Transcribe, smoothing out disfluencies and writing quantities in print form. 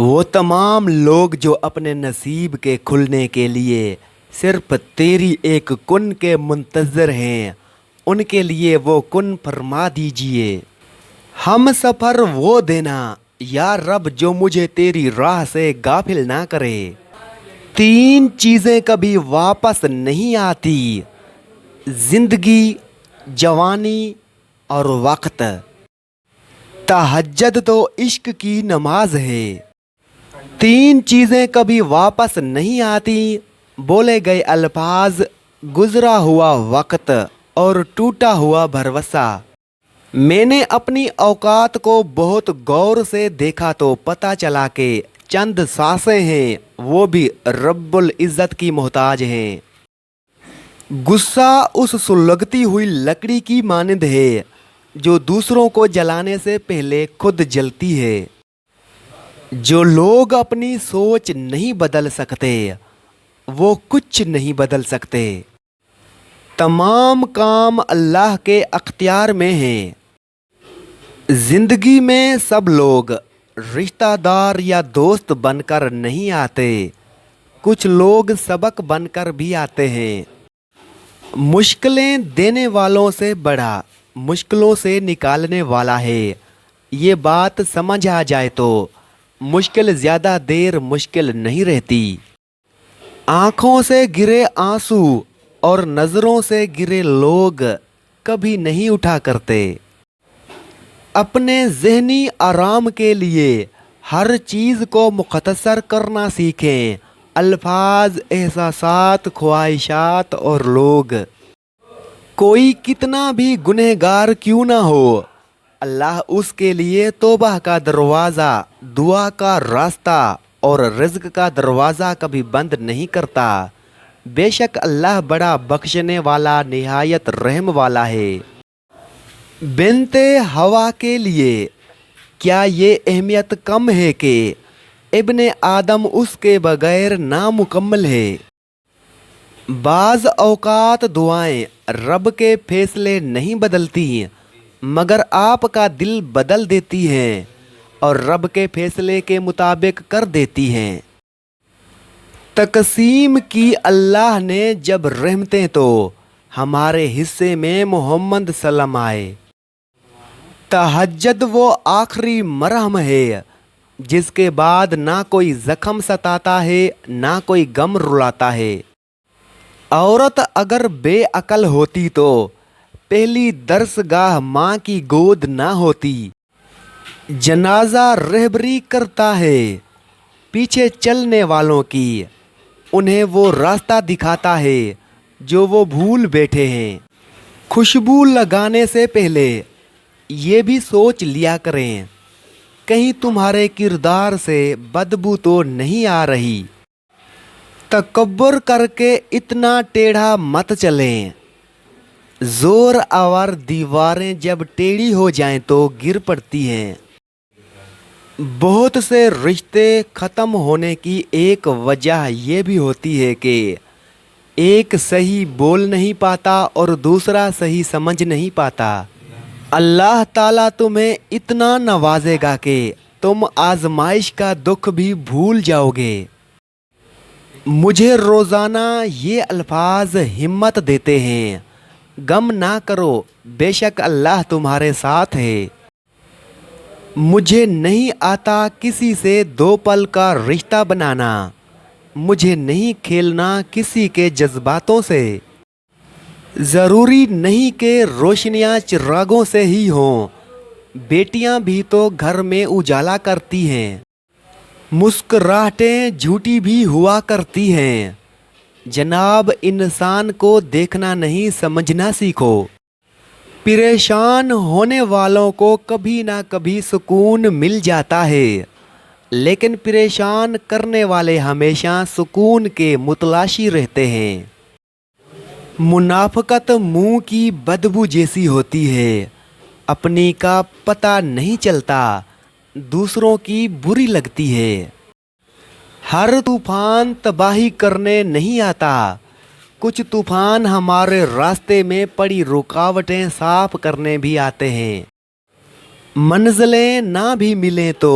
وہ تمام لوگ جو اپنے نصیب کے کھلنے کے لیے صرف تیری ایک کن کے منتظر ہیں، ان کے لیے وہ کن فرما دیجئے۔ ہم سفر وہ دینا یا رب جو مجھے تیری راہ سے غافل نہ کرے۔ تین چیزیں کبھی واپس نہیں آتی: زندگی، جوانی اور وقت۔ تہجد تو عشق کی نماز ہے۔ تین چیزیں کبھی واپس نہیں آتی: بولے گئے الفاظ، گزرا ہوا وقت اور ٹوٹا ہوا بھروسہ۔ میں نے اپنی اوقات کو بہت غور سے دیکھا تو پتہ چلا کہ چند سانسیں ہیں، وہ بھی رب العزت کی محتاج ہیں۔ غصہ اس سلگتی ہوئی لکڑی کی مانند ہے جو دوسروں کو جلانے سے پہلے خود جلتی ہے۔ جو لوگ اپنی سوچ نہیں بدل سکتے وہ کچھ نہیں بدل سکتے۔ تمام کام اللہ کے اختیار میں ہیں۔ زندگی میں سب لوگ رشتہ دار یا دوست بن کر نہیں آتے، کچھ لوگ سبق بن کر بھی آتے ہیں۔ مشکلیں دینے والوں سے بڑا مشکلوں سے نکالنے والا ہے۔ یہ بات سمجھ آ جائے تو مشکل زیادہ دیر مشکل نہیں رہتی۔ آنکھوں سے گرے آنسو اور نظروں سے گرے لوگ کبھی نہیں اٹھا کرتے۔ اپنے ذہنی آرام کے لیے ہر چیز کو مختصر کرنا سیکھیں: الفاظ، احساسات، خواہشات اور لوگ۔ کوئی کتنا بھی گنہگار کیوں نہ ہو، اللہ اس کے لیے توبہ کا دروازہ، دعا کا راستہ اور رزق کا دروازہ کبھی بند نہیں کرتا۔ بے شک اللہ بڑا بخشنے والا، نہایت رحم والا ہے۔ بنت حوا کے لیے کیا یہ اہمیت کم ہے کہ ابن آدم اس کے بغیر نامکمل ہے؟ بعض اوقات دعائیں رب کے فیصلے نہیں بدلتی مگر آپ کا دل بدل دیتی ہیں اور رب کے فیصلے کے مطابق کر دیتی ہیں۔ تقسیم کی اللہ نے جب رحمتیں تو ہمارے حصے میں محمد سلم آئے۔ تہجد وہ آخری مرہم ہے جس کے بعد نہ کوئی زخم ستاتا ہے نہ کوئی غم رلاتا ہے۔ عورت اگر بے عقل ہوتی تو پہلی درس گاہ ماں کی گود نہ ہوتی۔ جنازہ رہبری کرتا ہے پیچھے چلنے والوں کی، انہیں وہ راستہ دکھاتا ہے جو وہ بھول بیٹھے ہیں۔ خوشبو لگانے سے پہلے یہ بھی سوچ لیا کریں کہیں تمہارے کردار سے بدبو تو نہیں آ رہی۔ تکبر کر کے اتنا ٹیڑھا مت چلیں، زور آور دیواریں جب ٹیڑھی ہو جائیں تو گر پڑتی ہیں۔ بہت سے رشتے ختم ہونے کی ایک وجہ یہ بھی ہوتی ہے کہ ایک صحیح بول نہیں پاتا اور دوسرا صحیح سمجھ نہیں پاتا۔ اللہ تعالیٰ تمہیں اتنا نوازے گا کہ تم آزمائش کا دکھ بھی بھول جاؤ گے۔ مجھے روزانہ یہ الفاظ ہمت دیتے ہیں: غم نہ کرو، بے شک اللہ تمہارے ساتھ ہے۔ مجھے نہیں آتا کسی سے دو پل کا رشتہ بنانا، مجھے نہیں کھیلنا کسی کے جذباتوں سے۔ ضروری نہیں کہ روشنیاں چراغوں سے ہی ہوں، بیٹیاں بھی تو گھر میں اجالا کرتی ہیں۔ مسکراہٹیں جھوٹی بھی ہوا کرتی ہیں۔ جناب انسان کو دیکھنا نہیں سمجھنا سیکھو۔ پریشان ہونے والوں کو کبھی نہ کبھی سکون مل جاتا ہے لیکن پریشان کرنے والے ہمیشہ سکون کے متلاشی رہتے ہیں۔ منافقت منہ کی بدبو جیسی ہوتی ہے، اپنی کا پتہ نہیں چلتا، دوسروں کی بری لگتی ہے۔ ہر طوفان تباہی کرنے نہیں آتا، کچھ طوفان ہمارے راستے میں پڑی رکاوٹیں صاف کرنے بھی آتے ہیں۔ منزلیں نہ بھی ملیں تو